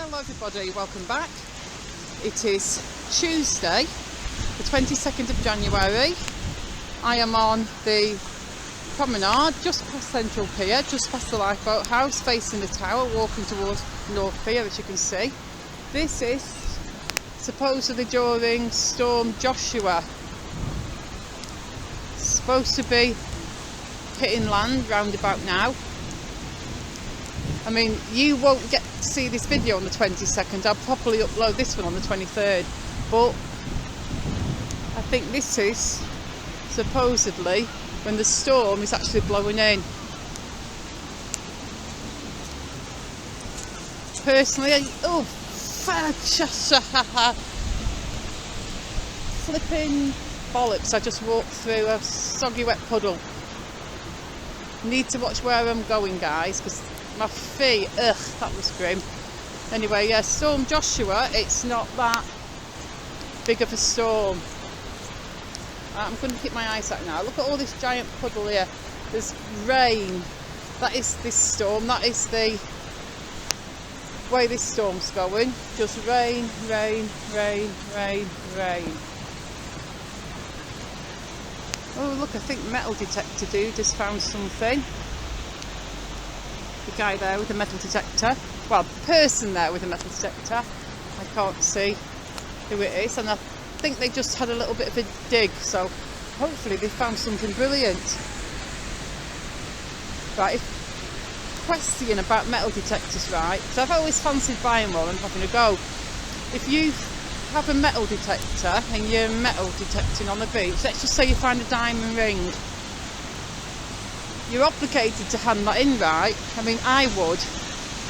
Hello everybody, welcome back. It is Tuesday, the 22nd of January. I am on the promenade just past Central Pier, just past the lifeboat house, facing the tower, walking towards North Pier, as you can see. This is supposedly during Storm Joshua. It's supposed to be hitting land round about now. I mean, you won't get to see this video on the 22nd. I'll probably upload this one on the 23rd. But I think this is supposedly when the storm is actually blowing in. Personally, flipping bollocks, I just walked through a soggy wet puddle. Need to watch where I'm going, guys, because my feet, that was grim. Anyway, yeah, Storm Joshua, it's not that big of a storm. I'm going to keep my eyes out now. Look at all this giant puddle here. There's rain. That is this storm. That is the way this storm's going. Just rain, rain, rain, rain, rain. Oh, look, I think metal detector dude has found something. The guy there with the metal detector. Well, the person there with the metal detector. I can't see who it is. And I think they just had a little bit of a dig. So hopefully they found something brilliant. Right, question about metal detectors, right? So I've always fancied buying one and having a go. If you have a metal detector and you're metal detecting on the beach, let's just say you find a diamond ring, you're obligated to hand that in, right? I mean, I would,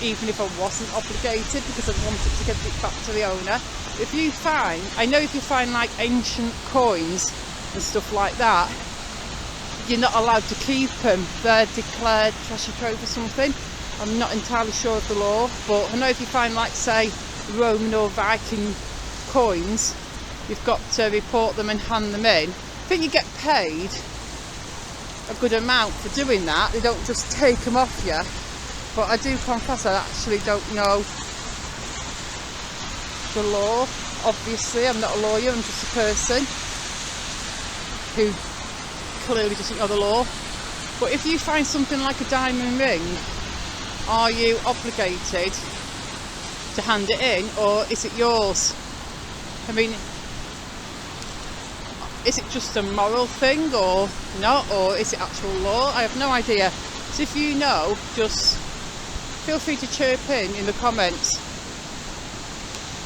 even if I wasn't obligated, because I wanted to get it back to the owner. If you find, I know if you find like ancient coins and stuff like that, you're not allowed to keep them. They're declared treasure trove or something. I'm not entirely sure of the law, but I know if you find, like, say, Roman or Viking coins, you've got to report them and hand them in. I think you get paid a good amount for doing that. They don't just take them off you. But I do confess I actually don't know the law. Obviously, I'm not a lawyer, I'm just a person who clearly doesn't know the law. But if you find something like a diamond ring, are you obligated to hand it in, or is it yours? I mean, is it just a moral thing or not, or is it actual law? I have no idea. So if you know, just feel free to chirp in the comments.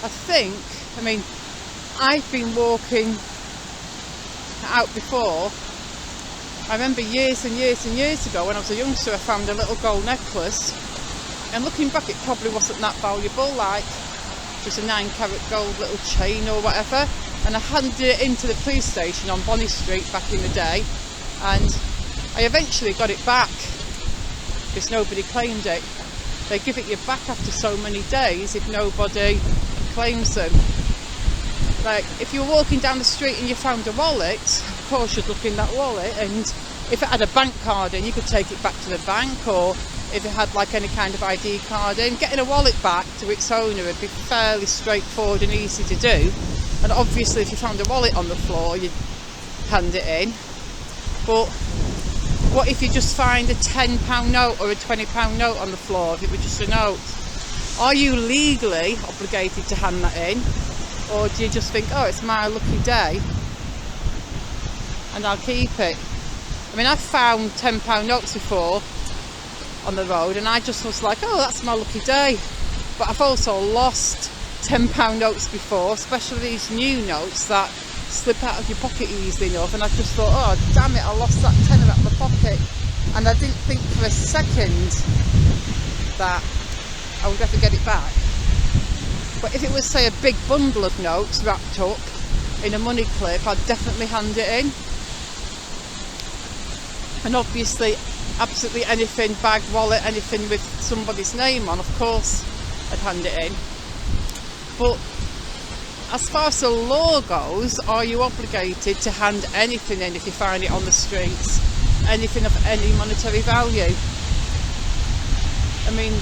I mean, I've been walking out before. I remember years and years and years ago when I was a youngster, I found a little gold necklace, and looking back it probably wasn't that valuable, like just a 9-carat gold little chain or whatever, and I handed it into the police station on Bonny Street back in the day, and I eventually got it back because nobody claimed it. They give it you back after so many days if nobody claims them. Like, if you're walking down the street and you found a wallet, of course you'd look in that wallet, and if it had a bank card in, you could take it back to the bank, or if it had like any kind of ID card in, getting a wallet back to its owner would be fairly straightforward and easy to do. And obviously if you found a wallet on the floor, you'd hand it in. But what if you just find a £10 note or a £20 note on the floor, if it were just a note? Are you legally obligated to hand that in? Or do you just think, oh, it's my lucky day and I'll keep it? I mean, I've found £10 notes before on the road and I just was like, oh, that's my lucky day. But I've also lost £10 notes before, especially these new notes that slip out of your pocket easily enough, and I just thought, oh damn it, I lost that tenner out of my pocket. And I didn't think for a second that I would ever get it back. But if it was, say, a big bundle of notes wrapped up in a money clip, I'd definitely hand it in. And obviously, absolutely anything, bag, wallet, anything with somebody's name on, of course, I'd hand it in. But as far as the law goes, are you obligated to hand anything in if you find it on the streets? Anything of any monetary value? I mean,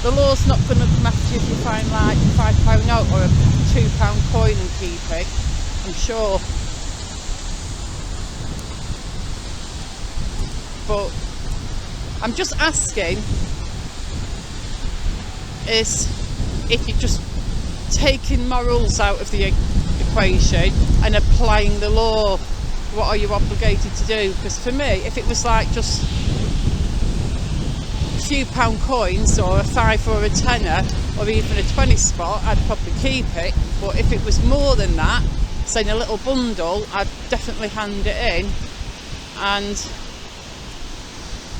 the law's not going to come after you if you find like a £5 note or a £2 coin and keep it, I'm sure. But I'm just asking is if you're just taking morals out of the equation and applying the law, what are you obligated to do? Because for me, if it was like just a few pound coins or a 5 or a tenner or even a 20 spot, I'd probably keep it. But if it was more than that, say in a little bundle, I'd definitely hand it in. And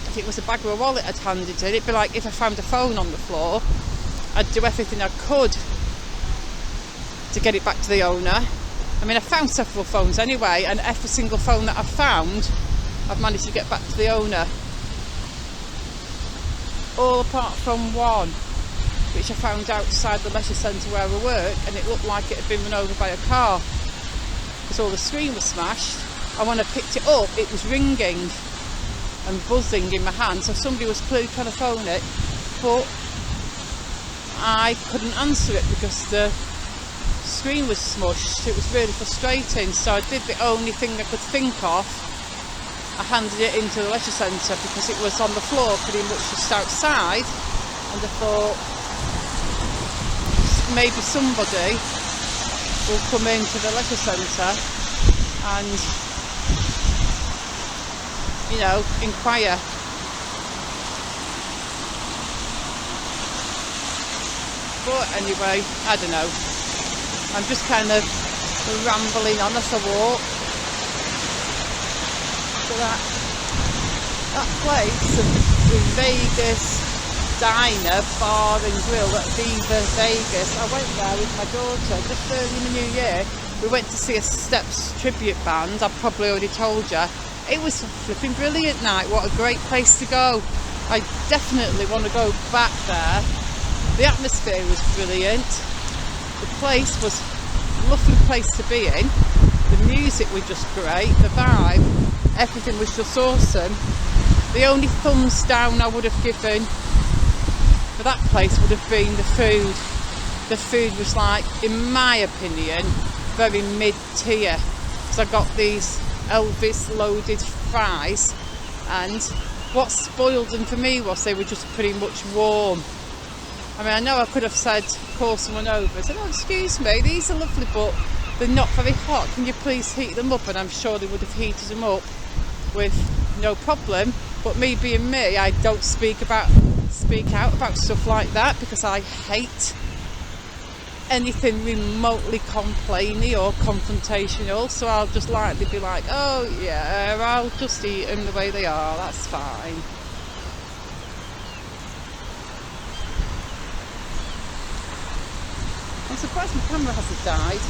if it was a bag or a wallet, I'd hand it in. It'd be like if I found a phone on the floor, I'd do everything I could to get it back to the owner. I mean, I found several phones anyway, and every single phone that I've found, I've managed to get back to the owner. All apart from one, which I found outside the leisure centre where I work, and it looked like it had been run over by a car because all the screen was smashed. And when I picked it up, it was ringing and buzzing in my hand, so somebody was clearly trying to phone it, but I couldn't answer it because the screen was smushed. It was really frustrating, so I did the only thing I could think of. I handed it into the leisure centre because it was on the floor pretty much just outside, and I thought maybe somebody will come into the leisure centre and, you know, inquire. But anyway, I don't know. I'm just kind of rambling on as I walk. So that place in Vegas, diner, bar and grill at Viva Vegas, I went there with my daughter just early in the new year. We went to see a Steps tribute band. I've probably already told you. It was a flipping brilliant night. What a great place to go. I definitely want to go back there. The atmosphere was brilliant. The place was a lovely place to be in. The music was just great. The vibe, everything was just awesome. The only thumbs down I would have given for that place would have been the food. The food was like, in my opinion, very mid-tier. Because I got these Elvis loaded fries, and what spoiled them for me was they were just pretty much warm. I mean, I know I could have said, call someone over and said, oh, excuse me, these are lovely, but they're not very hot. Can you please heat them up? And I'm sure they would have heated them up with no problem. But me being me, I don't speak out about stuff like that because I hate anything remotely complaining or confrontational. So I'll just lightly be like, oh yeah, I'll just eat them the way they are, that's fine. I'm surprised my camera hasn't died.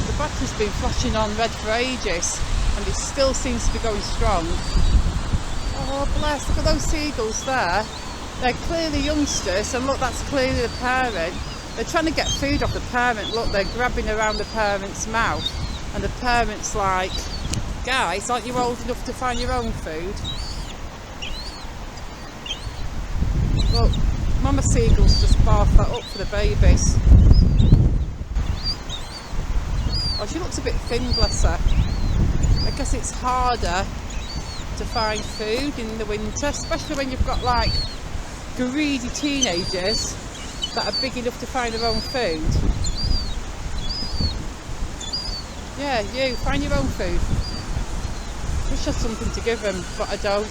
The battery's been flashing on red for ages and it still seems to be going strong. Oh bless, look at those seagulls there. They're clearly youngsters, and look, that's clearly the parent. They're trying to get food off the parent. Look, they're grabbing around the parent's mouth, and the parent's like, guys, aren't you old enough to find your own food? Look, Mama Seagull's just barfed that up for the babies. Oh, she looks a bit thin, bless her. I guess it's harder to find food in the winter, especially when you've got like greedy teenagers that are big enough to find their own food. Yeah, you, find your own food. Wish I had something to give them, but I don't.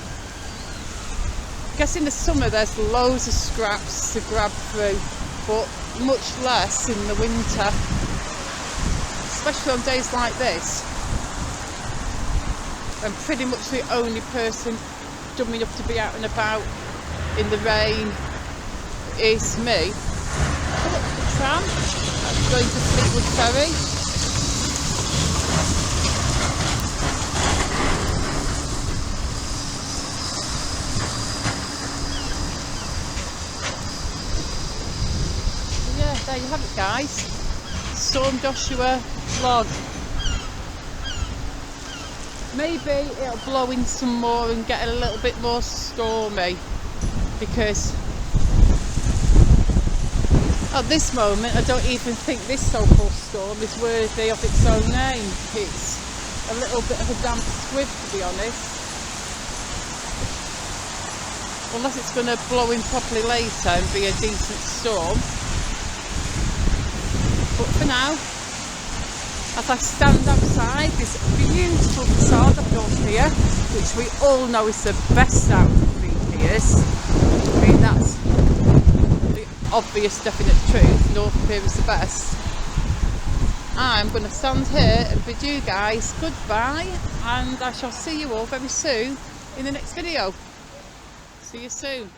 I guess in the summer there's loads of scraps to grab through, but much less in the winter. Especially on days like this. I'm pretty much the only person dumb enough to be out and about in the rain is me. Oh, look, the tram that's going to Fleetwood Ferry. So yeah, there you have it, guys. Storm Joshua vlog. Maybe it'll blow in some more and get a little bit more stormy. because at this moment I don't even think this so-called storm is worthy of its own name. It's a little bit of a damp squib, to be honest. Unless it's going to blow in properly later and be a decent storm. But for now, as I stand outside this beautiful facade of North Pier, which we all know is the best out of 3 piers. I mean, that's the obvious, definite truth. North Pier is the best. I'm going to stand here and bid you guys goodbye, and I shall see you all very soon in the next video. See you soon.